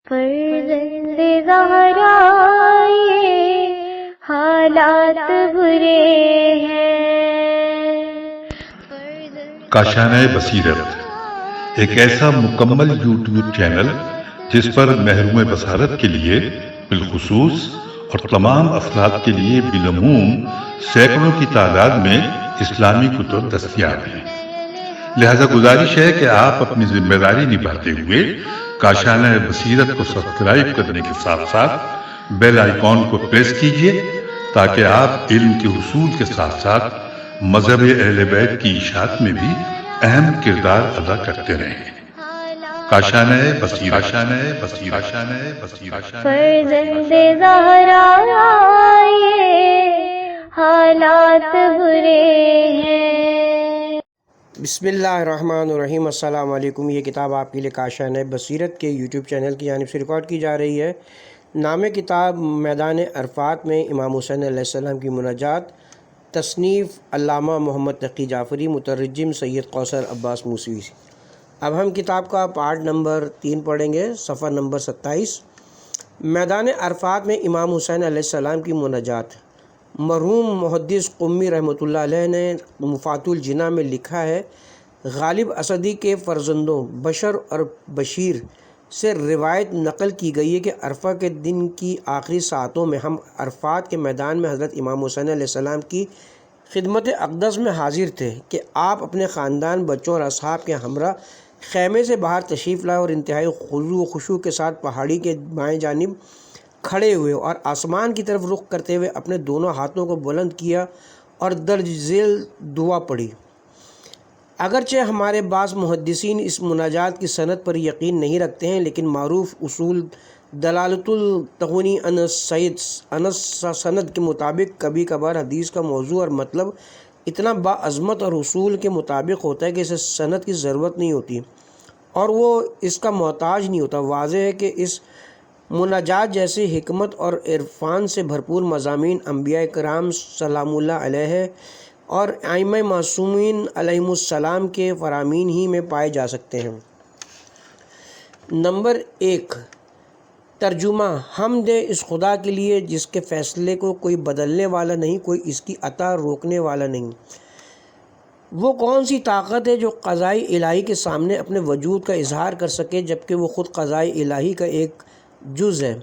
فرزند زہرا یہ حالات برے ہیں۔ کاشانہ بصیرت ایک ایسا مکمل یوٹیوب چینل جس پر محروم بصارت کے لیے بالخصوص اور تمام افراد کے لیے بالعموم سینکڑوں کی تعداد میں اسلامی کتب دستیاب ہیں۔ لہذا گزارش ہے کہ آپ اپنی ذمہ داری نبھاتے ہوئے کاشانہ بصیرت کو سبسکرائب کرنے کے ساتھ ساتھ بیل آئیکن کو پریس کیجیے تاکہ آپ علم کے حصول کے ساتھ ساتھ مذہب اہل بیت کی اشاعت میں بھی اہم کردار ادا کرتے رہیں۔ کاشانہ بصیرت۔ فرزند زہرا یہ حالات برے ہیں۔ بسم اللہ الرحمن الرحیم۔ السلام علیکم۔ یہ کتاب آپ کے لیے کاشانہ بصیرت کے یوٹیوب چینل کی جانب سے ریکارڈ کی جا رہی ہے۔ نام کتاب میدان عرفات میں امام حسین علیہ السلام کی مناجات، تصنیف علامہ محمد تقی جعفری، مترجم سید کوثر عباس موسوی۔ اب ہم کتاب کا پارٹ نمبر 3 پڑھیں گے، صفحہ نمبر 27۔ میدان عرفات میں امام حسین علیہ السلام کی مناجات۔ مرحوم محدث قمی رحمۃ اللہ علیہ نے مفات الجنا میں لکھا ہے، غالب اسدی کے فرزندوں بشر اور بشیر سے روایت نقل کی گئی ہے کہ عرفہ کے دن کی آخری ساعتوں میں ہم عرفات کے میدان میں حضرت امام حسین علیہ السلام کی خدمت اقدس میں حاضر تھے کہ آپ اپنے خاندان، بچوں اور اصحاب کے ہمراہ خیمے سے باہر تشریف لائے اور انتہائی خضوع و خشوع کے ساتھ پہاڑی کے بائیں جانب کھڑے ہوئے اور آسمان کی طرف رخ کرتے ہوئے اپنے دونوں ہاتھوں کو بلند کیا اور درج ذیل دعا پڑھی۔ اگرچہ ہمارے بعض محدثین اس مناجات کی سند پر یقین نہیں رکھتے ہیں، لیکن معروف اصول دلالت التغنی عن سند کے مطابق کبھی کبھار حدیث کا موضوع اور مطلب اتنا باعظمت اور اصول کے مطابق ہوتا ہے کہ اسے سند کی ضرورت نہیں ہوتی اور وہ اس کا محتاج نہیں ہوتا۔ واضح ہے کہ اس مناجات جیسے حکمت اور عرفان سے بھرپور مضامین انبیاء کرام سلام اللہ علیہ اور ائمہ معصومین علیہم السلام کے فرامین ہی میں پائے جا سکتے ہیں۔ نمبر 1، ترجمہ۔ حمد اس خدا کے لیے جس کے فیصلے کو کوئی بدلنے والا نہیں، کوئی اس کی عطا روکنے والا نہیں۔ وہ کون سی طاقت ہے جو قضاء الہی کے سامنے اپنے وجود کا اظہار کر سکے جبکہ وہ خود قضاء الہی کا ایک جز ہے؟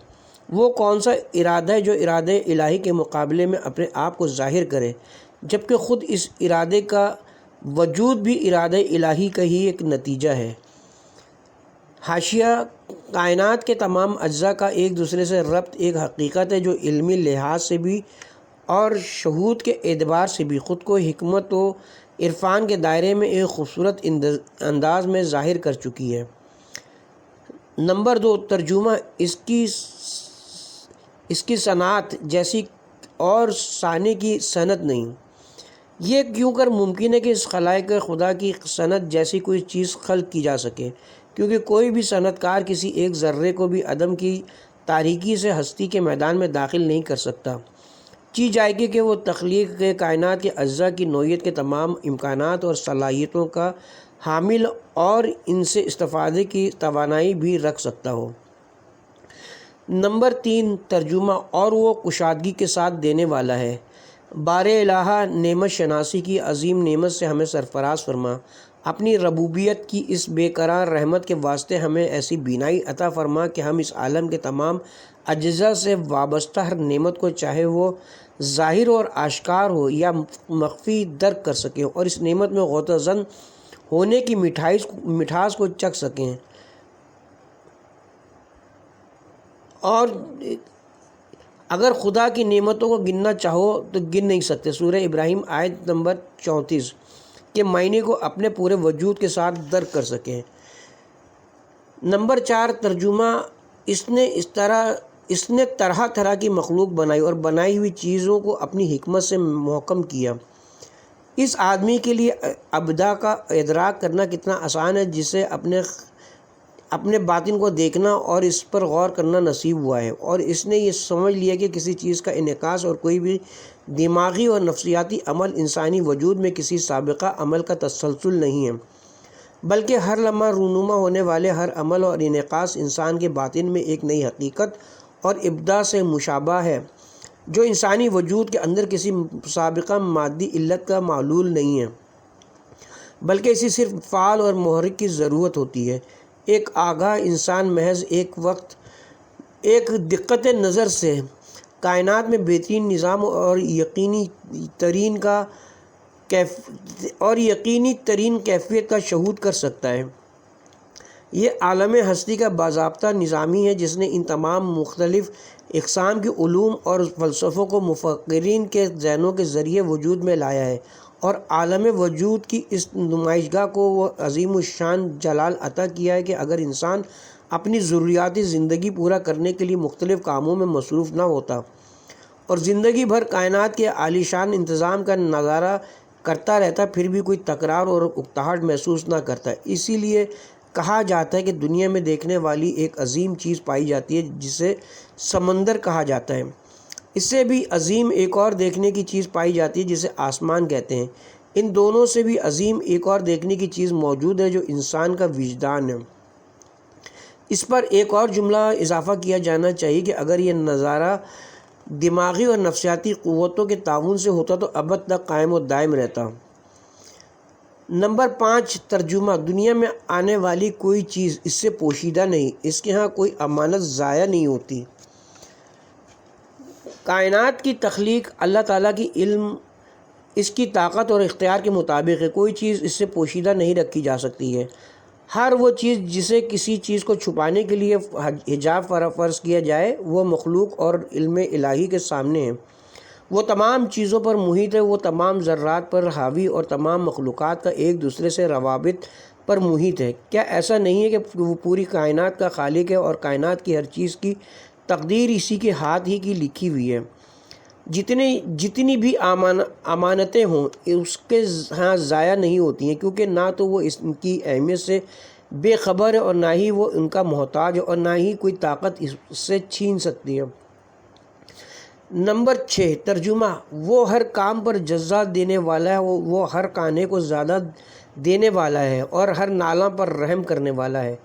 وہ کون سا ارادہ ہے جو ارادہ الہی کے مقابلے میں اپنے آپ کو ظاہر کرے جبکہ خود اس ارادے کا وجود بھی ارادہ الہی کا ہی ایک نتیجہ ہے؟ حاشیہ۔ کائنات کے تمام اجزاء کا ایک دوسرے سے ربط ایک حقیقت ہے جو علمی لحاظ سے بھی اور شہود کے اعتبار سے بھی خود کو حکمت و عرفان کے دائرے میں ایک خوبصورت انداز میں ظاہر کر چکی ہے۔ نمبر 2، ترجمہ۔ اس کی صنعت جیسی اور ثانی کی صنعت نہیں۔ یہ کیوں کر ممکن ہے کہ اس خلائق خدا کی صنعت جیسی کوئی چیز خلق کی جا سکے، کیونکہ کوئی بھی صنعت کار کسی ایک ذرے کو بھی عدم کی تاریکی سے ہستی کے میدان میں داخل نہیں کر سکتا۔ چی جائے گی کہ وہ تخلیق کے کائنات کے اجزاء کی نوعیت کے تمام امکانات اور صلاحیتوں کا حامل اور ان سے استفادے کی توانائی بھی رکھ سکتا ہو۔ نمبر 3، ترجمہ۔ اور وہ کشادگی کے ساتھ دینے والا ہے۔ بار الہ، نعمت شناسی کی عظیم نعمت سے ہمیں سرفراز فرما۔ اپنی ربوبیت کی اس بے قرار رحمت کے واسطے ہمیں ایسی بینائی عطا فرما کہ ہم اس عالم کے تمام اجزاء سے وابستہ ہر نعمت کو چاہے وہ ظاہر اور آشکار ہو یا مخفی درک کر سکیں اور اس نعمت میں غوطہ زن ہونے کی مٹھاس کو چکھ سکیں، اور اگر خدا کی نعمتوں کو گننا چاہو تو گن نہیں سکتے۔ سورہ ابراہیم آیت نمبر 34 کے معنی کو اپنے پورے وجود کے ساتھ درک کر سکیں۔ نمبر 4، ترجمہ۔ اس نے طرح طرح کی مخلوق بنائی اور بنائی ہوئی چیزوں کو اپنی حکمت سے محکم کیا۔ اس آدمی کے لیے ابدا کا ادراک کرنا کتنا آسان ہے جسے اپنے باطن کو دیکھنا اور اس پر غور کرنا نصیب ہوا ہے، اور اس نے یہ سمجھ لیا کہ کسی چیز کا انعکاس اور کوئی بھی دماغی اور نفسیاتی عمل انسانی وجود میں کسی سابقہ عمل کا تسلسل نہیں ہے۔ بلکہ ہر لمحہ رونما ہونے والے ہر عمل اور انعکاس انسان کے باطن میں ایک نئی حقیقت اور ابداع سے مشابہ ہے جو انسانی وجود کے اندر کسی سابقہ مادی علت کا معلول نہیں ہے، بلکہ اسی صرف فعال اور محرک کی ضرورت ہوتی ہے۔ ایک آگاہ انسان محض ایک دقت نظر سے کائنات میں بہترین نظام اور یقینی ترین کیفیت کا شہود کر سکتا ہے۔ یہ عالم ہستی کا باضابطہ نظامی ہے جس نے ان تمام مختلف اقسام کے علوم اور فلسفوں کو مفکرین کے ذہنوں کے ذریعے وجود میں لایا ہے، اور عالم وجود کی اس نمائشگاہ کو وہ عظیم الشان جلال عطا کیا ہے کہ اگر انسان اپنی ضروریاتی زندگی پورا کرنے کے لیے مختلف کاموں میں مصروف نہ ہوتا اور زندگی بھر کائنات کے عالیشان انتظام کا نظارہ کرتا رہتا، پھر بھی کوئی تکرار اور اکتاہٹ محسوس نہ کرتا۔ اسی لیے کہا جاتا ہے کہ دنیا میں دیکھنے والی ایک عظیم چیز پائی جاتی ہے جسے سمندر کہا جاتا ہے، اس سے بھی عظیم ایک اور دیکھنے کی چیز پائی جاتی ہے جسے آسمان کہتے ہیں۔ ان دونوں سے بھی عظیم ایک اور دیکھنے کی چیز موجود ہے جو انسان کا وجدان ہے۔ اس پر ایک اور جملہ اضافہ کیا جانا چاہیے کہ اگر یہ نظارہ دماغی اور نفسیاتی قوتوں کے تعاون سے ہوتا تو ابد تک قائم و دائم رہتا۔ نمبر 5 ترجمہ۔ دنیا میں آنے والی کوئی چیز اس سے پوشیدہ نہیں، اس کے ہاں کوئی امانت ضائع نہیں ہوتی۔ کائنات کی تخلیق اللہ تعالیٰ کی علم، اس کی طاقت اور اختیار کے مطابق ہے، کوئی چیز اس سے پوشیدہ نہیں رکھی جا سکتی ہے۔ ہر وہ چیز جسے کسی چیز کو چھپانے کے لیے حجاب فرض کیا جائے وہ مخلوق اور علم الہی کے سامنے ہے۔ وہ تمام چیزوں پر محیط ہے، وہ تمام ذرات پر حاوی اور تمام مخلوقات کا ایک دوسرے سے روابط پر محیط ہے۔ کیا ایسا نہیں ہے کہ وہ پوری کائنات کا خالق ہے اور کائنات کی ہر چیز کی تقدیر اسی کے ہاتھ ہی کی لکھی ہوئی ہے؟ جتنی بھی امانتیں ہوں اس کے ہاں ضائع نہیں ہوتی ہیں، کیونکہ نہ تو وہ اس کی اہمیت سے بے خبر ہے اور نہ ہی وہ ان کا محتاج ہے، اور نہ ہی کوئی طاقت اس سے چھین سکتی ہے۔ نمبر 6 ترجمہ۔ وہ ہر کام پر جزا دینے والا ہے، وہ ہر کانے کو زیادہ دینے والا ہے اور ہر نالاں پر رحم کرنے والا ہے۔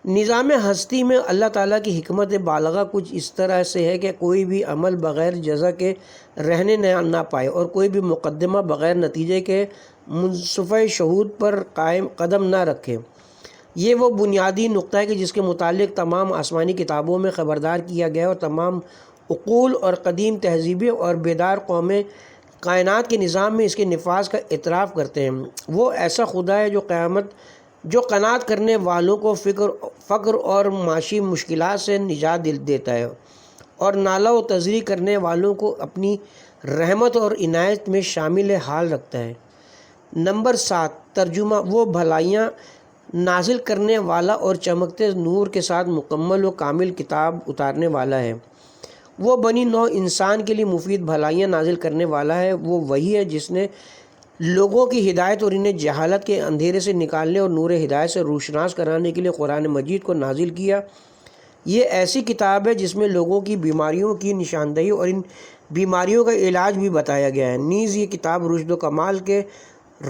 نظام ہستی میں اللہ تعالیٰ کی حکمت بالغہ کچھ اس طرح سے ہے کہ کوئی بھی عمل بغیر جزا کے رہنے نہ پائے اور کوئی بھی مقدمہ بغیر نتیجے کے منصفِ شہود پر قائم قدم نہ رکھے۔ یہ وہ بنیادی نقطہ ہے کہ جس کے متعلق تمام آسمانی کتابوں میں خبردار کیا گیا ہے، اور تمام عقول اور قدیم تہذیبیں اور بیدار قومیں کائنات کے نظام میں اس کے نفاذ کا اعتراف کرتے ہیں۔ وہ ایسا خدا ہے جو قناعت کرنے والوں کو فقر اور معاشی مشکلات سے نجات دیتا ہے اور نالہ و تزری کرنے والوں کو اپنی رحمت اور عنایت میں شامل حال رکھتا ہے۔ نمبر 7 ترجمہ۔ وہ بھلائیاں نازل کرنے والا اور چمکتے نور کے ساتھ مکمل و کامل کتاب اتارنے والا ہے۔ وہ بنی نوع انسان کے لیے مفید بھلائیاں نازل کرنے والا ہے۔ وہ وہی ہے جس نے لوگوں کی ہدایت اور انہیں جہالت کے اندھیرے سے نکالنے اور نور ہدایت سے روشناس کرانے کے لیے قرآن مجید کو نازل کیا۔ یہ ایسی کتاب ہے جس میں لوگوں کی بیماریوں کی نشاندہی اور ان بیماریوں کا علاج بھی بتایا گیا ہے۔ نیز یہ کتاب رشد و کمال کے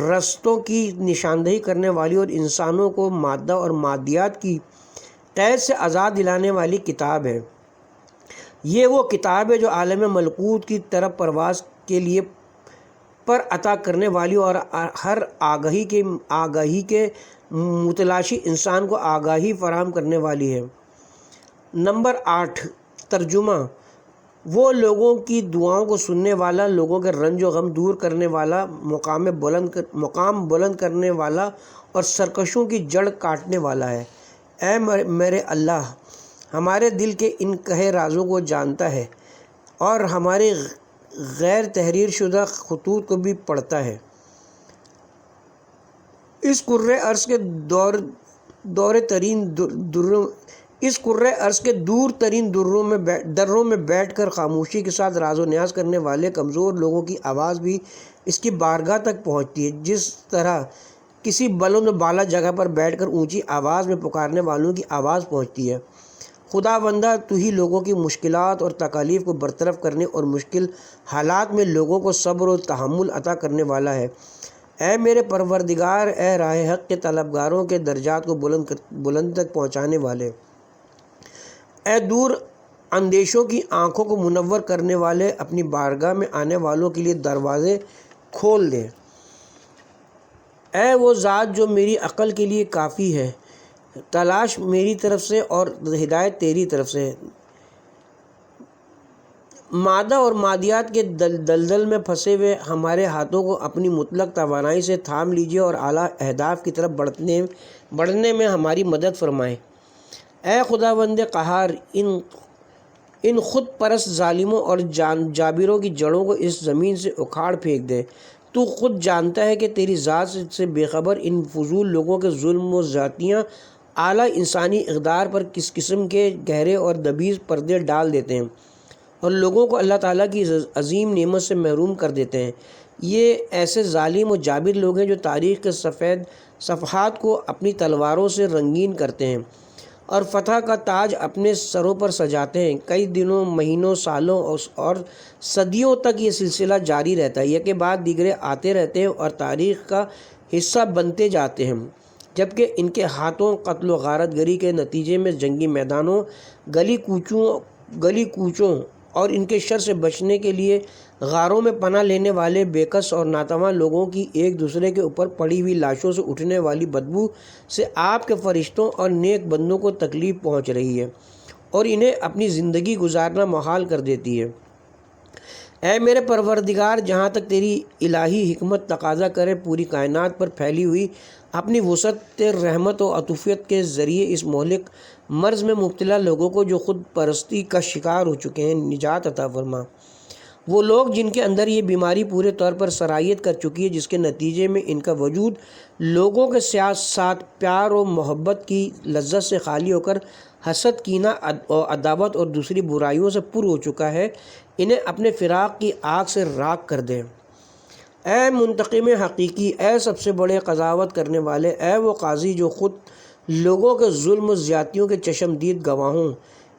رستوں کی نشاندہی کرنے والی اور انسانوں کو مادہ اور مادیات کی قید سے آزاد دلانے والی کتاب ہے۔ یہ وہ کتاب ہے جو عالم ملکوت کی طرف پرواز کے لیے پر عطا کرنے والی اور ہر آگاہی کے متلاشی انسان کو آگاہی فراہم کرنے والی ہے۔ نمبر 8 ترجمہ۔ وہ لوگوں کی دعاؤں کو سننے والا، لوگوں کے رنج و غم دور کرنے والا، مقام بلند کرنے والا اور سرکشوں کی جڑ کاٹنے والا ہے۔ اے میرے اللہ، ہمارے دل کے ان کہے رازوں کو جانتا ہے اور ہمارے غیر تحریر شدہ خطوط کو بھی پڑھتا ہے۔ اس کرۂ ارض کے دور ترین دروں میں بیٹھ کر خاموشی کے ساتھ راز و نیاز کرنے والے کمزور لوگوں کی آواز بھی اس کی بارگاہ تک پہنچتی ہے، جس طرح کسی بلند و بالا جگہ پر بیٹھ کر اونچی آواز میں پکارنے والوں کی آواز پہنچتی ہے۔ خدا بندہ، تو ہی لوگوں کی مشکلات اور تکالیف کو برطرف کرنے اور مشکل حالات میں لوگوں کو صبر و تحمل عطا کرنے والا ہے۔ اے میرے پروردگار، اے راہ حق کے طلبگاروں کے درجات کو بلند تک پہنچانے والے، اے دور اندیشوں کی آنکھوں کو منور کرنے والے، اپنی بارگاہ میں آنے والوں کے لیے دروازے کھول دے۔ اے وہ ذات جو میری عقل کے لیے کافی ہے، تلاش میری طرف سے اور ہدایت تیری طرف سے۔ مادہ اور مادیات کے دلدل میں پھنسے ہوئے ہمارے ہاتھوں کو اپنی مطلق توانائی سے تھام لیجیے اور اعلیٰ اہداف کی طرف بڑھنے میں ہماری مدد فرمائیں۔ اے خداوند قہار، ان خود پرست ظالموں اور جابروں کی جڑوں کو اس زمین سے اکھاڑ پھینک دے۔ تو خود جانتا ہے کہ تیری ذات سے بے خبر ان فضول لوگوں کے ظلم و زیادتیاں اعلیٰ انسانی اقدار پر کس قسم کے گہرے اور دبیز پردے ڈال دیتے ہیں اور لوگوں کو اللہ تعالیٰ کی عظیم نعمت سے محروم کر دیتے ہیں۔ یہ ایسے ظالم و جابر لوگ ہیں جو تاریخ کے سفید صفحات کو اپنی تلواروں سے رنگین کرتے ہیں اور فتح کا تاج اپنے سروں پر سجاتے ہیں۔ کئی دنوں، مہینوں، سالوں اور صدیوں تک یہ سلسلہ جاری رہتا ہے، یک بعد دیگرے آتے رہتے ہیں اور تاریخ کا حصہ بنتے جاتے ہیں، جبکہ ان کے ہاتھوں قتل و غارت گری کے نتیجے میں جنگی میدانوں، گلی کوچوں اور ان کے شر سے بچنے کے لیے غاروں میں پناہ لینے والے بے کس اور ناتواں لوگوں کی ایک دوسرے کے اوپر پڑی ہوئی لاشوں سے اٹھنے والی بدبو سے آپ کے فرشتوں اور نیک بندوں کو تکلیف پہنچ رہی ہے اور انہیں اپنی زندگی گزارنا محال کر دیتی ہے۔ اے میرے پروردگار، جہاں تک تیری الہی حکمت تقاضا کرے، پوری کائنات پر پھیلی ہوئی اپنی وسعت رحمت و عطوفیت کے ذریعے اس مہلک مرض میں مبتلا لوگوں کو جو خود پرستی کا شکار ہو چکے ہیں نجات عطا فرما۔ وہ لوگ جن کے اندر یہ بیماری پورے طور پر سرایت کر چکی ہے، جس کے نتیجے میں ان کا وجود لوگوں کے ساتھ پیار و محبت کی لذت سے خالی ہو کر حسد، کینہ اور عداوت اور دوسری برائیوں سے پر ہو چکا ہے، انہیں اپنے فراق کی آگ سے راکھ کر دے۔ اے منتقم حقیقی، اے سب سے بڑے قضاوت کرنے والے، اے وہ قاضی جو خود لوگوں کے ظلم و زیادتیوں کے چشمدید گواہوں،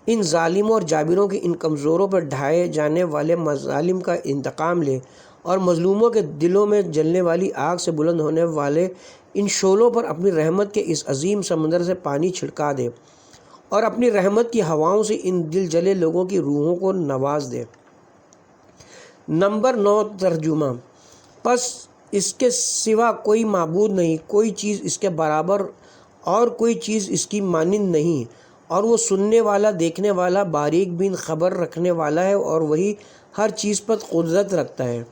ان ظالموں اور جابروں کے ان کمزوروں پر ڈھائے جانے والے مظالم کا انتقام لے اور مظلوموں کے دلوں میں جلنے والی آگ سے بلند ہونے والے ان شعلوں پر اپنی رحمت کے اس عظیم سمندر سے پانی چھڑکا دے اور اپنی رحمت کی ہواؤں سے ان دل جلے لوگوں کی روحوں کو نواز دے۔ نمبر 9 ترجمہ۔ پس اس کے سوا کوئی معبود نہیں، کوئی چیز اس کے برابر اور کوئی چیز اس کی مانند نہیں، اور وہ سننے والا، دیکھنے والا، باریک بین خبر رکھنے والا ہے، اور وہی ہر چیز پر قدرت رکھتا ہے۔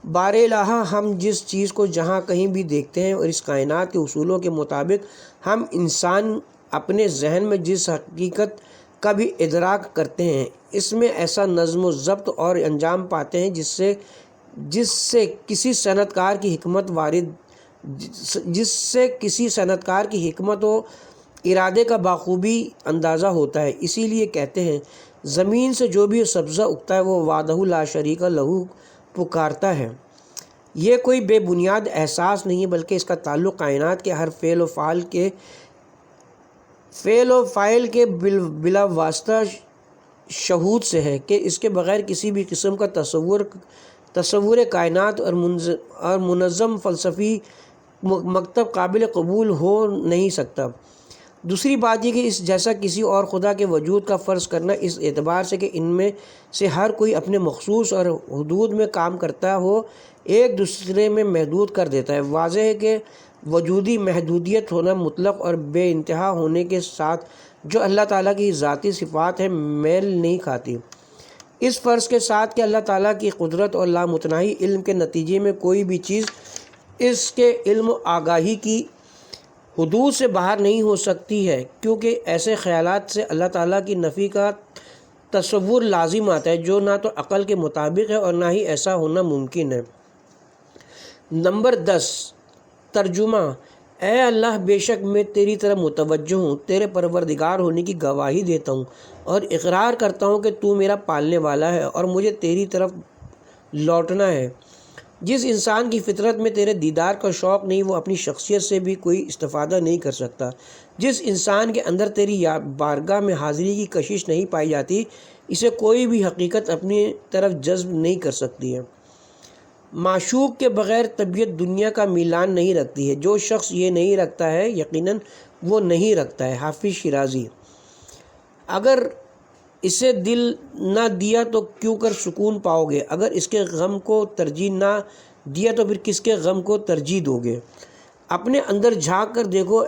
بار الہ، ہم جس چیز کو جہاں کہیں بھی دیکھتے ہیں اور اس کائنات کے اصولوں کے مطابق ہم انسان اپنے ذہن میں جس حقیقت کا بھی ادراک کرتے ہیں، اس میں ایسا نظم و ضبط اور انجام پاتے ہیں جس سے کسی صنعت کار کی حکمت و ارادے کا بخوبی اندازہ ہوتا ہے۔ اسی لیے کہتے ہیں زمین سے جو بھی سبزہ اگتا ہے وہ وحدہ لا شریک لہ پکارتا ہے۔ یہ کوئی بے بنیاد احساس نہیں، بلکہ اس کا تعلق کائنات کے ہر فعل و فاعل کے بلا واسطہ شہود سے ہے کہ اس کے بغیر کسی بھی قسم کا تصور کائنات اور منظم فلسفی مکتب قابل قبول ہو نہیں سکتا۔ دوسری بات یہ کہ اس جیسا کسی اور خدا کے وجود کا فرض کرنا اس اعتبار سے کہ ان میں سے ہر کوئی اپنے مخصوص اور حدود میں کام کرتا ہو، ایک دوسرے میں محدود کر دیتا ہے۔ واضح ہے کہ وجودی محدودیت ہونا مطلق اور بے انتہا ہونے کے ساتھ جو اللہ تعالیٰ کی ذاتی صفات ہیں میل نہیں کھاتی۔ اس فرض کے ساتھ کہ اللہ تعالیٰ کی قدرت اور لامتناہی علم کے نتیجے میں کوئی بھی چیز اس کے علم و آگاہی کی حدود سے باہر نہیں ہو سکتی ہے، کیونکہ ایسے خیالات سے اللہ تعالیٰ کی نفی کا تصور لازم آتا ہے جو نہ تو عقل کے مطابق ہے اور نہ ہی ایسا ہونا ممکن ہے۔ نمبر 10 ترجمہ۔ اے اللہ، بے شک میں تیری طرف متوجہ ہوں، تیرے پروردگار ہونے کی گواہی دیتا ہوں اور اقرار کرتا ہوں کہ تو میرا پالنے والا ہے اور مجھے تیری طرف لوٹنا ہے۔ جس انسان کی فطرت میں تیرے دیدار کا شوق نہیں، وہ اپنی شخصیت سے بھی کوئی استفادہ نہیں کر سکتا۔ جس انسان کے اندر تیری بارگاہ میں حاضری کی کشش نہیں پائی جاتی، اسے کوئی بھی حقیقت اپنی طرف جذب نہیں کر سکتی ہے۔ معشوق کے بغیر طبیعت دنیا کا میلان نہیں رکھتی ہے، جو شخص یہ نہیں رکھتا ہے یقیناً وہ نہیں رکھتا ہے۔ حافظ شیرازی۔ اگر اسے دل نہ دیا تو کیوں کر سکون پاؤ گے، اگر اس کے غم کو ترجیح نہ دیا تو پھر کس کے غم کو ترجیح دو گے؟ اپنے اندر جھانک کر دیکھو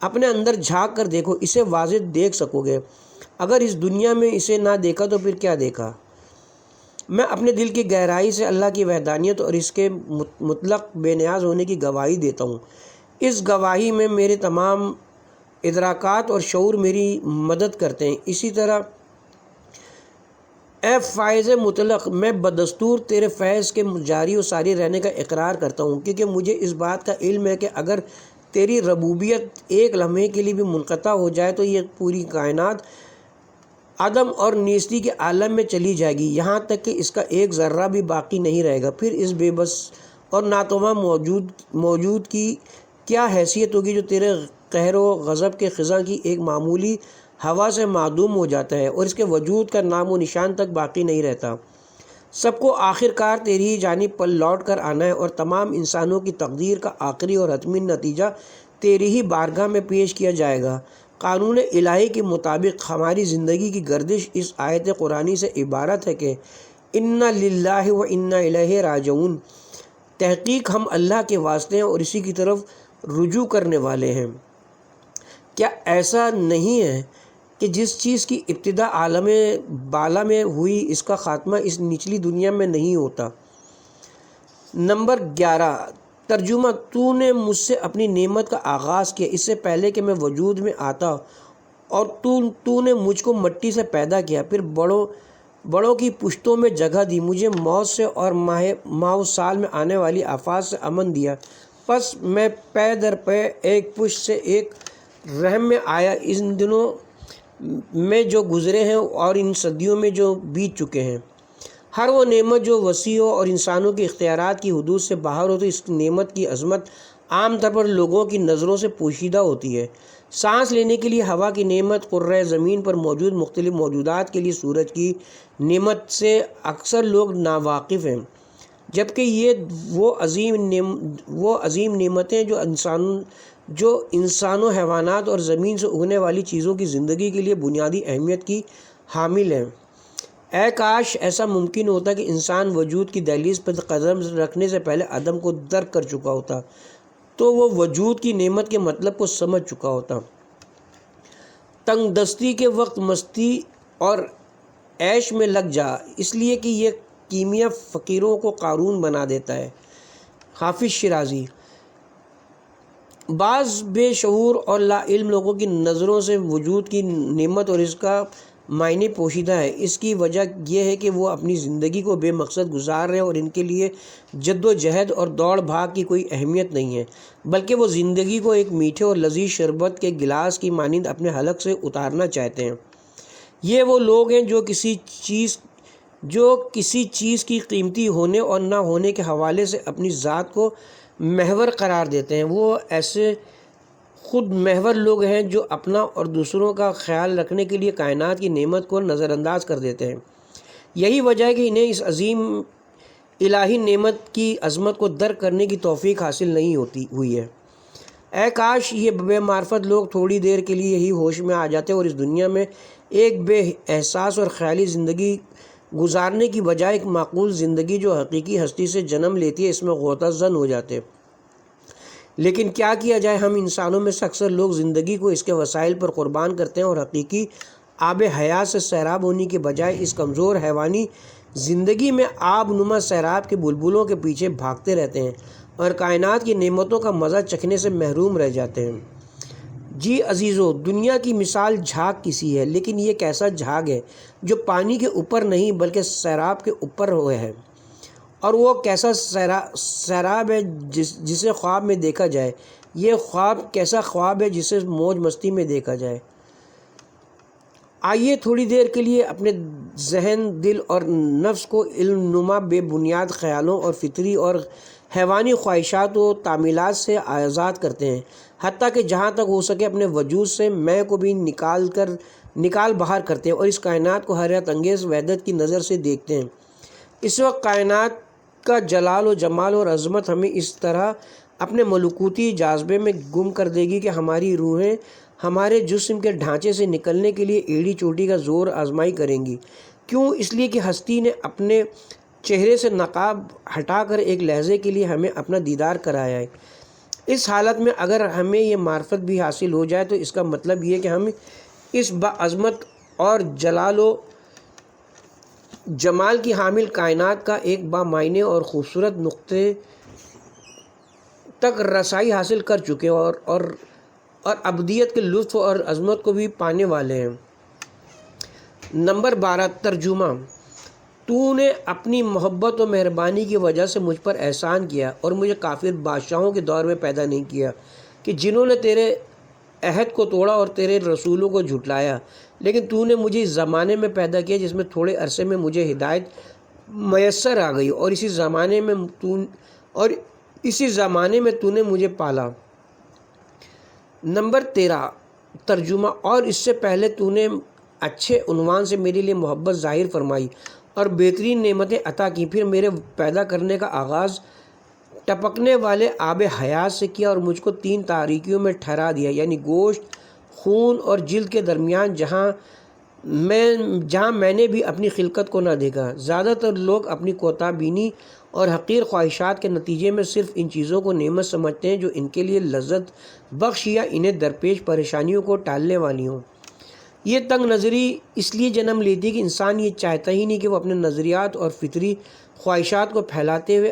اپنے اندر جھانک کر دیکھو، اسے واضح دیکھ سکو گے۔ اگر اس دنیا میں اسے نہ دیکھا تو پھر کیا دیکھا؟ میں اپنے دل کی گہرائی سے اللہ کی وحدانیت اور اس کے مطلق بے نیاز ہونے کی گواہی دیتا ہوں۔ اس گواہی میں میرے تمام ادراکات اور شعور میری مدد کرتے ہیں۔ اسی طرح اے فائز مطلق، میں بدستور تیرے فیض کے جاری و ساری رہنے کا اقرار کرتا ہوں، کیونکہ مجھے اس بات کا علم ہے کہ اگر تیری ربوبیت ایک لمحے کے لیے بھی منقطع ہو جائے تو یہ پوری کائنات عدم اور نیستی کے عالم میں چلی جائے گی، یہاں تک کہ اس کا ایک ذرہ بھی باقی نہیں رہے گا۔ پھر اس بے بس اور ناتواں موجود کی کیا حیثیت ہوگی جو تیرے قہر و غضب کے خزاں کی ایک معمولی ہوا سے معدوم ہو جاتا ہے اور اس کے وجود کا نام و نشان تک باقی نہیں رہتا۔ سب کو آخر کار تیری ہی جانب پر لوٹ کر آنا ہے اور تمام انسانوں کی تقدیر کا آخری اور حتمی نتیجہ تیری ہی بارگاہ میں پیش کیا جائے گا۔ قانون الہی کے مطابق ہماری زندگی کی گردش اس آیت قرآنی سے عبارت ہے کہ اِنَّ لِلَّهِ وَإِنَّا إِلَيْهِ راجعون، تحقیق ہم اللہ کے واسطے ہیں اور اسی کی طرف رجوع کرنے والے ہیں۔ کیا ایسا نہیں ہے کہ جس چیز کی ابتدا عالم بالا میں ہوئی اس کا خاتمہ اس نچلی دنیا میں نہیں ہوتا؟ نمبر 11 ترجمہ۔ تو نے مجھ سے اپنی نعمت کا آغاز کیا اس سے پہلے کہ میں وجود میں آتا، اور تو نے مجھ کو مٹی سے پیدا کیا، پھر بڑوں کی پشتوں میں جگہ دی، مجھے موت سے اور ماہ و سال میں آنے والی آفات سے امن دیا، پس میں پے در پے ایک پشت سے ایک رحم میں آیا۔ ان دنوں میں جو گزرے ہیں اور ان صدیوں میں جو بیت چکے ہیں، ہر وہ نعمت جو وسیع ہو اور انسانوں کے اختیارات کی حدود سے باہر ہو تو اس نعمت کی عظمت عام طور پر لوگوں کی نظروں سے پوشیدہ ہوتی ہے۔ سانس لینے کے لیے ہوا کی نعمت، قرۂ زمین پر موجود مختلف موجودات کے لیے سورج کی نعمت سے اکثر لوگ ناواقف ہیں، جبکہ یہ وہ عظیم نعمتیں جو انسان و حیوانات اور زمین سے اگنے والی چیزوں کی زندگی کے لیے بنیادی اہمیت کی حامل ہیں۔ اے کاش ایسا ممکن ہوتا کہ انسان وجود کی دہلیز پر قدم رکھنے سے پہلے عدم کو درک کر چکا ہوتا، تو وہ وجود کی نعمت کے مطلب کو سمجھ چکا ہوتا۔ تنگ دستی کے وقت مستی اور عیش میں لگ جا، اس لیے کہ یہ کیمیا فقیروں کو قارون بنا دیتا ہے۔ حافظ شیرازی۔ بعض بے شعور اور لا علم لوگوں کی نظروں سے وجود کی نعمت اور اس کا معنی پوشیدہ ہے۔ اس کی وجہ یہ ہے کہ وہ اپنی زندگی کو بے مقصد گزار رہے ہیں اور ان کے لیے جد و جہد اور دوڑ بھاگ کی کوئی اہمیت نہیں ہے، بلکہ وہ زندگی کو ایک میٹھے اور لذیذ شربت کے گلاس کی مانند اپنے حلق سے اتارنا چاہتے ہیں۔ یہ وہ لوگ ہیں جو کسی چیز کی قیمتی ہونے اور نہ ہونے کے حوالے سے اپنی ذات کو محور قرار دیتے ہیں۔ وہ ایسے خود محور لوگ ہیں جو اپنا اور دوسروں کا خیال رکھنے کے لیے کائنات کی نعمت کو نظر انداز کر دیتے ہیں۔ یہی وجہ ہے کہ انہیں اس عظیم الہی نعمت کی عظمت کو درک کرنے کی توفیق حاصل نہیں ہوئی ہے۔ اے کاش یہ بے معرفت لوگ تھوڑی دیر کے لیے ہی ہوش میں آ جاتے اور اس دنیا میں ایک بے احساس اور خیالی زندگی گزارنے کی بجائے ایک معقول زندگی جو حقیقی ہستی سے جنم لیتی ہے اس میں غوطہ زن ہو جاتے۔ لیکن کیا کیا جائے، ہم انسانوں میں سے اکثر لوگ زندگی کو اس کے وسائل پر قربان کرتے ہیں اور حقیقی آب حیات سے سیراب ہونے کے بجائے اس کمزور حیوانی زندگی میں آب نما سیراب کے بلبلوں کے پیچھے بھاگتے رہتے ہیں اور کائنات کی نعمتوں کا مزہ چکھنے سے محروم رہ جاتے ہیں۔ جی عزیزو، دنیا کی مثال جھاگ کی سی ہے، لیکن یہ کیسا جھاگ ہے جو پانی کے اوپر نہیں بلکہ سیراب کے اوپر ہوئے ہے، اور وہ کیسا سیراب ہے جسے خواب میں دیکھا جائے، یہ خواب کیسا خواب ہے جسے موج مستی میں دیکھا جائے۔ آئیے تھوڑی دیر کے لیے اپنے ذہن، دل اور نفس کو علم نما بے بنیاد خیالوں اور فطری اور حیوانی خواہشات و تعمیلات سے آزاد کرتے ہیں، حتیٰ کہ جہاں تک ہو سکے اپنے وجود سے میں کو بھی نکال باہر کرتے ہیں اور اس کائنات کو حیرت انگیز وحدت کی نظر سے دیکھتے ہیں۔ اس وقت کائنات کا جلال و جمال اور عظمت ہمیں اس طرح اپنے ملکوتی جاذبے میں گم کر دے گی کہ ہماری روحیں ہمارے جسم کے ڈھانچے سے نکلنے کے لیے ایڑی چوٹی کا زور آزمائی کریں گی۔ کیوں؟ اس لیے کہ ہستی نے اپنے چہرے سے نقاب ہٹا کر ایک لحظے کے لیے ہمیں اپنا دیدار کرایا ہے۔ اس حالت میں اگر ہمیں یہ معرفت بھی حاصل ہو جائے تو اس کا مطلب یہ کہ ہم اس باعظمت اور جلال و جمال کی حامل کائنات کا ایک بامعنی اور خوبصورت نقطے تک رسائی حاصل کر چکے اور ابدیت کے لطف اور عظمت کو بھی پانے والے ہیں۔ نمبر 12 ترجمہ۔ تو نے اپنی محبت و مہربانی کی وجہ سے مجھ پر احسان کیا اور مجھے کافر بادشاہوں کے دور میں پیدا نہیں کیا کہ جنہوں نے تیرے عہد کو توڑا اور تیرے رسولوں کو جھٹلایا، لیکن تو نے مجھے اس زمانے میں پیدا کیا جس میں تھوڑے عرصے میں مجھے ہدایت میسر آ گئی، اور اسی زمانے میں تو نے مجھے پالا۔ نمبر 13 ترجمہ۔ اور اس سے پہلے تو نے اچھے عنوان سے میرے لیے محبت ظاہر فرمائی اور بہترین نعمتیں عطا کی، پھر میرے پیدا کرنے کا آغاز ٹپکنے والے آب حیات سے کیا اور مجھ کو 3 تاریکیوں میں ٹھہرا دیا، یعنی گوشت، خون اور جلد کے درمیان، جہاں میں نے بھی اپنی خلقت کو نہ دیکھا۔ زیادہ تر لوگ اپنی کوتاہ بینی اور حقیر خواہشات کے نتیجے میں صرف ان چیزوں کو نعمت سمجھتے ہیں جو ان کے لیے لذت بخش یا انہیں درپیش پریشانیوں کو ٹالنے والی ہوں۔ یہ تنگ نظری اس لیے جنم لیتی کہ انسان یہ چاہتا ہی نہیں کہ وہ اپنے نظریات اور فطری خواہشات کو پھیلاتے ہوئے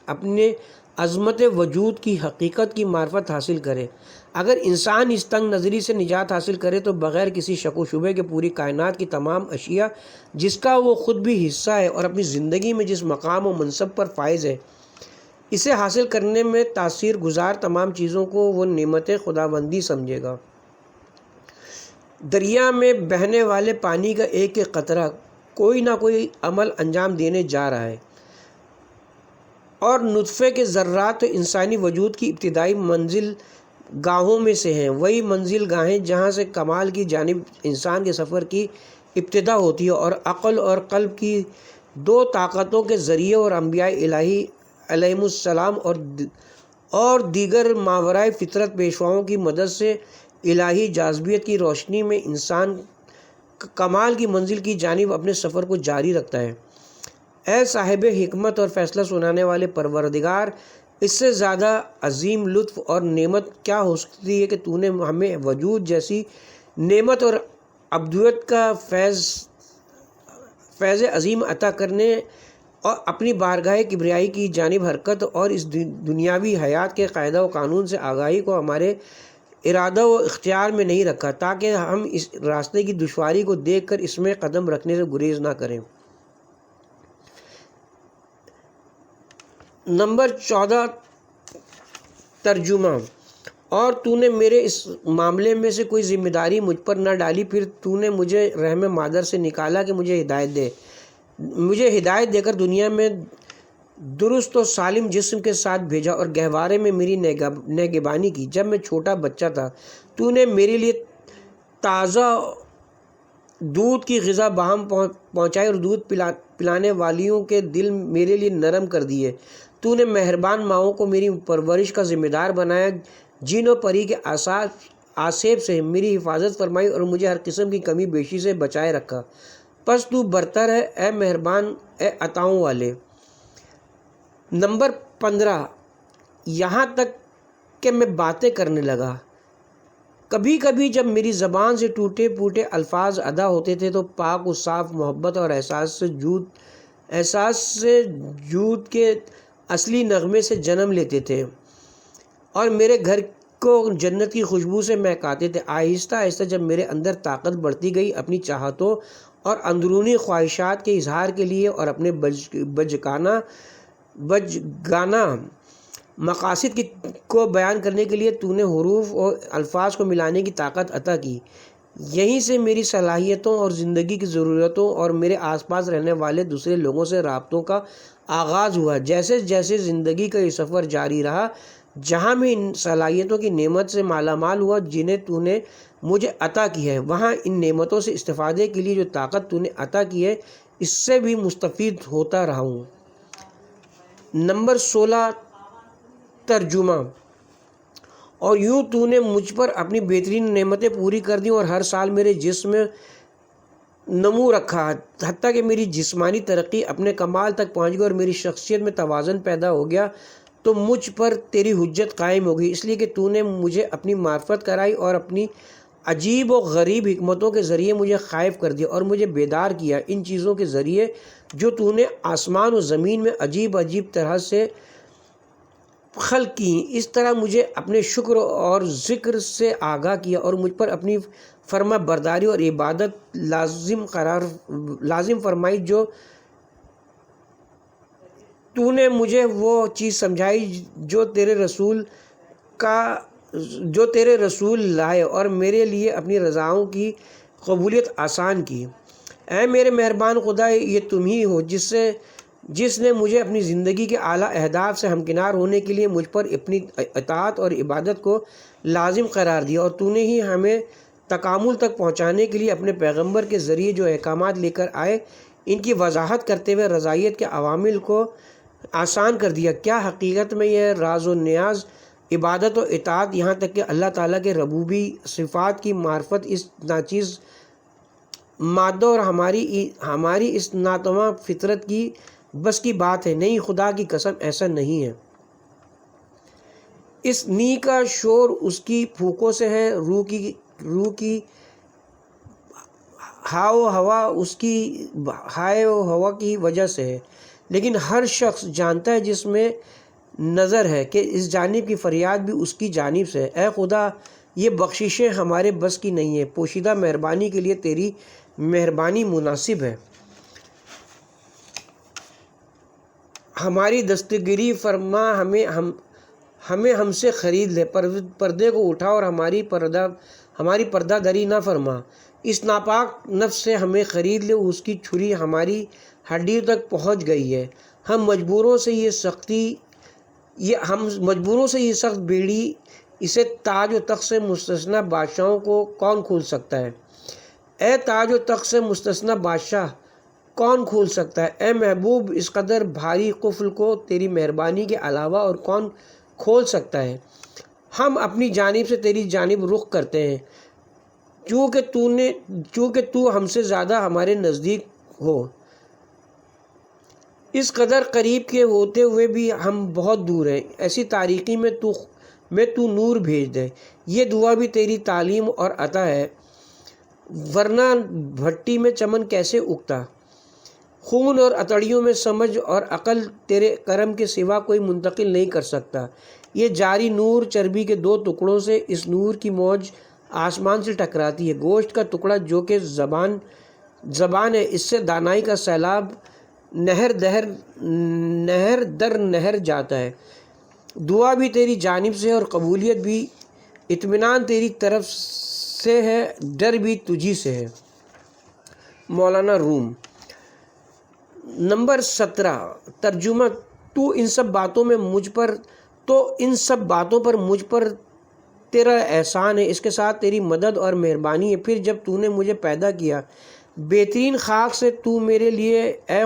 اپنے عظمت وجود کی حقیقت کی معرفت حاصل کرے۔ اگر انسان اس تنگ نظری سے نجات حاصل کرے تو بغیر کسی شک و شبے کے پوری کائنات کی تمام اشیاء جس کا وہ خود بھی حصہ ہے اور اپنی زندگی میں جس مقام و منصب پر فائز ہے، اسے حاصل کرنے میں تاثیر گزار تمام چیزوں کو وہ نعمت خداوندی سمجھے گا۔ دریا میں بہنے والے پانی کا ایک ایک قطرہ کوئی نہ کوئی عمل انجام دینے جا رہا ہے، اور نطفے کے ذرات تو انسانی وجود کی ابتدائی منزل گاہوں میں سے ہیں، وہی منزل گاہیں جہاں سے کمال کی جانب انسان کے سفر کی ابتدا ہوتی ہے، اور عقل اور قلب کی 2 طاقتوں کے ذریعے اور انبیاء الہی علیہم السلام اور دیگر ماورائے فطرت پیشواؤں کی مدد سے الہی جاذبیت کی روشنی میں انسان کمال کی منزل کی جانب اپنے سفر کو جاری رکھتا ہے۔ اے صاحب حکمت اور فیصلہ سنانے والے پروردگار، اس سے زیادہ عظیم لطف اور نعمت کیا ہو سکتی ہے کہ تو نے ہمیں وجود جیسی نعمت اور ابدیت کا فیض عظیم عطا کرنے اور اپنی بارگاہ کبریائی کی جانب حرکت اور اس دنیاوی حیات کے قاعدہ و قانون سے آگاہی کو ہمارے ارادہ و اختیار میں نہیں رکھا تاکہ ہم اس راستے کی دشواری کو دیکھ کر اس میں قدم رکھنے سے گریز نہ کریں۔ نمبر 14 ترجمہ۔ اور تو نے میرے اس معاملے میں سے کوئی ذمہ داری مجھ پر نہ ڈالی، پھر تو نے مجھے رحم مادر سے نکالا کہ مجھے ہدایت دے کر دنیا میں درست و سالم جسم کے ساتھ بھیجا اور گہوارے میں میری نگہبانی کی۔ جب میں چھوٹا بچہ تھا تو نے میرے لیے تازہ دودھ کی غذا بہم پہنچائی اور دودھ پلانے والیوں کے دل میرے لیے نرم کر دیے۔ تو نے مہربان ماؤں کو میری پرورش کا ذمہ دار بنایا، جن و پری کے آسیب سے میری حفاظت فرمائی اور مجھے ہر قسم کی کمی بیشی سے بچائے رکھا۔ پس تو برتر ہے اے مہربان، اے عطاؤں والے۔ نمبر 15 یہاں تک کہ میں باتیں کرنے لگا، کبھی کبھی جب میری زبان سے ٹوٹے پھوٹے الفاظ ادا ہوتے تھے تو پاک و صاف محبت اور احساس سے جود کے اصلی نغمے سے جنم لیتے تھے اور میرے گھر کو جنت کی خوشبو سے مہکاتے تھے۔ آہستہ آہستہ جب میرے اندر طاقت بڑھتی گئی اپنی چاہتوں اور اندرونی خواہشات کے اظہار کے لیے اور اپنے بجگانہ مقاصد کو بیان کرنے کے لیے تو نے حروف اور الفاظ کو ملانے کی طاقت عطا کی۔ یہیں سے میری صلاحیتوں اور زندگی کی ضرورتوں اور میرے آس پاس رہنے والے دوسرے لوگوں سے رابطوں کا آغاز ہوا۔ جیسے جیسے زندگی کا یہ سفر جاری رہا، جہاں میں ان صلاحیتوں کی نعمت سے مالا مال ہوا جنہیں تو نے مجھے عطا کی ہے، وہاں ان نعمتوں سے استفادے کے لیے جو طاقت تو نے عطا کی ہے اس سے بھی مستفید ہوتا رہا ہوں۔ نمبر 16 ترجمہ۔ اور یوں تو نے مجھ پر اپنی بہترین نعمتیں پوری کر دیں اور ہر سال میرے جسم میں نمو رکھا، حتیٰ کہ میری جسمانی ترقی اپنے کمال تک پہنچ گئی اور میری شخصیت میں توازن پیدا ہو گیا، تو مجھ پر تیری حجت قائم ہو گئی، اس لیے کہ تو نے مجھے اپنی معرفت کرائی اور اپنی عجیب و غریب حکمتوں کے ذریعے مجھے خائف کر دیا اور مجھے بیدار کیا ان چیزوں کے ذریعے جو تو نے آسمان و زمین میں عجیب عجیب طرح سے خلق کی۔ اس طرح مجھے اپنے شکر اور ذکر سے آگاہ کیا اور مجھ پر اپنی فرما برداری اور عبادت لازم فرمائی، جو تو نے مجھے وہ چیز سمجھائی جو تیرے رسول لائے اور میرے لیے اپنی رضاؤں کی قبولیت آسان کی۔ اے میرے مہربان خدا، یہ تم ہی ہو جس نے مجھے اپنی زندگی کے اعلیٰ اہداف سے ہمکنار ہونے کے لیے مجھ پر اپنی اطاعت اور عبادت کو لازم قرار دیا، اور تو نے ہی ہمیں تکامل تک پہنچانے کے لیے اپنے پیغمبر کے ذریعے جو احکامات لے کر آئے ان کی وضاحت کرتے ہوئے رضائیت کے عوامل کو آسان کر دیا۔ کیا حقیقت میں یہ راز و نیاز، عبادت و اطاعت، یہاں تک کہ اللہ تعالیٰ کے ربوبی صفات کی معرفت اس ناچیز مادہ اور ہماری اس ناتواں فطرت کی بس کی بات ہے؟ نہیں، خدا کی قسم ایسا نہیں ہے۔ اس نی کا شور اس کی پھونکوں سے ہے، روح کی ہاؤ ہوا اس کی ہائے و ہوا کی وجہ سے ہے، لیکن ہر شخص جانتا ہے جس میں نظر ہے کہ اس جانب کی فریاد بھی اس کی جانب سے ہے۔ اے خدا، یہ بخششیں ہمارے بس کی نہیں ہے، پوشیدہ مہربانی کے لیے تیری مہربانی مناسب ہے۔ ہماری دستگیری فرما، ہمیں ہم سے خرید لے، پردے کو اٹھا اور ہماری پردہ دری نہ فرما۔ اس ناپاک نفس سے ہمیں خرید لے، اس کی چھری ہماری ہڈیوں تک پہنچ گئی ہے۔ ہم مجبوروں سے یہ سخت بیڑی، اسے تاج و تخت سے مستثنی بادشاہوں کو کون کھول سکتا ہے؟ اے تاج و تخت سے مستثنی بادشاہ کون کھول سکتا ہے؟ اے محبوب، اس قدر بھاری قفل کو تیری مہربانی کے علاوہ اور کون کھول سکتا ہے؟ ہم اپنی جانب سے تیری جانب رخ کرتے ہیں، چونکہ تو ہم سے زیادہ ہمارے نزدیک ہو۔ اس قدر قریب کے ہوتے ہوئے بھی ہم بہت دور ہیں، ایسی تاریکی میں تو نور بھیج دے۔ یہ دعا بھی تیری تعلیم اور عطا ہے، ورنہ بھٹی میں چمن کیسے اگتا؟ خون اور اتڑیوں میں سمجھ اور عقل تیرے کرم کے سوا کوئی منتقل نہیں کر سکتا۔ یہ جاری نور چربی کے دو ٹکڑوں سے اس نور کی موج آسمان سے ٹکراتی ہے، گوشت کا ٹکڑا جو کہ زبان ہے، اس سے دانائی کا سیلاب نہر در نہر جاتا ہے۔ دعا بھی تیری جانب سے اور قبولیت بھی، اطمینان تیری طرف سے ہے، ڈر بھی تجھی سے ہے۔ مولانا روم۔ نمبر 17 ترجمہ۔ تو ان سب باتوں پر مجھ پر تیرا احسان ہے، اس کے ساتھ تیری مدد اور مہربانی ہے۔ پھر جب تو نے مجھے پیدا کیا بہترین خاک سے، تو میرے لیے اے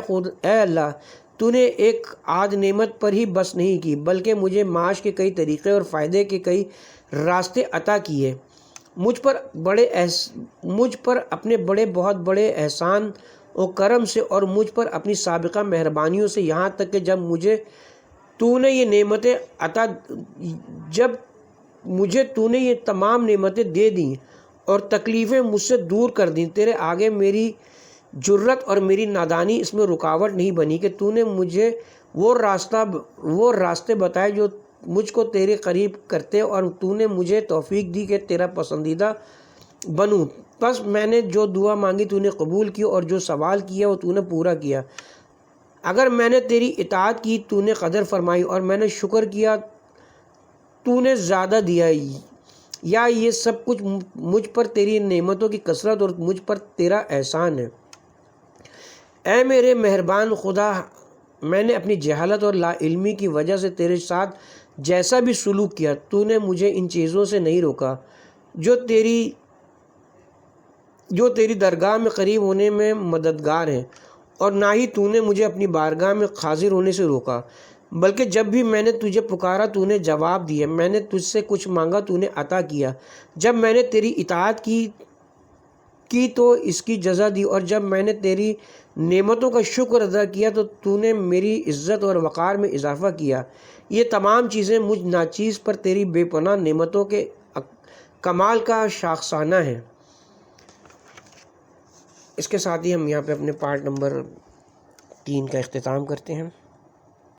اللہ، تو نے ایک آدھ نعمت پر ہی بس نہیں کی، بلکہ مجھے معاش کے کئی طریقے اور فائدے کے کئی راستے عطا کیے۔ مجھ پر اپنے بہت بڑے احسان و کرم سے اور مجھ پر اپنی سابقہ مہربانیوں سے، یہاں تک کہ جب مجھے تو نے یہ تمام نعمتیں دے دیں اور تکلیفیں مجھ سے دور کر دیں، تیرے آگے میری جرت اور میری نادانی اس میں رکاوٹ نہیں بنی کہ تو نے مجھے وہ راستے بتائے جو مجھ کو تیرے قریب کرتے، اور تو نے مجھے توفیق دی کہ تیرا پسندیدہ بنوں۔ پس میں نے جو دعا مانگی تو نے قبول کی، اور جو سوال کیا وہ تو نے پورا کیا۔ اگر میں نے تیری اطاعت کی تو نے قدر فرمائی، اور میں نے شکر کیا تو نے زیادہ دیا، یا یہ سب کچھ مجھ پر تیری نعمتوں کی کثرت اور مجھ پر تیرا احسان ہے۔ اے میرے مہربان خدا، میں نے اپنی جہالت اور لا علمی کی وجہ سے تیرے ساتھ جیسا بھی سلوک کیا، تو نے مجھے ان چیزوں سے نہیں روکا جو تیری درگاہ میں قریب ہونے میں مددگار ہیں، اور نہ ہی تو نے مجھے اپنی بارگاہ میں حاضر ہونے سے روکا، بلکہ جب بھی میں نے تجھے پکارا تو نے جواب دیا، میں نے تجھ سے کچھ مانگا تو نے عطا کیا، جب میں نے تیری اطاعت کی تو اس کی جزا دی، اور جب میں نے تیری نعمتوں کا شکر ادا کیا تو نے میری عزت اور وقار میں اضافہ کیا۔ یہ تمام چیزیں مجھ ناچیز پر تیری بے پناہ نعمتوں کے کمال کا شاخسانہ ہے۔ اس کے ساتھ ہی ہم یہاں پہ اپنے پارٹ نمبر 3 کا اختتام کرتے ہیں۔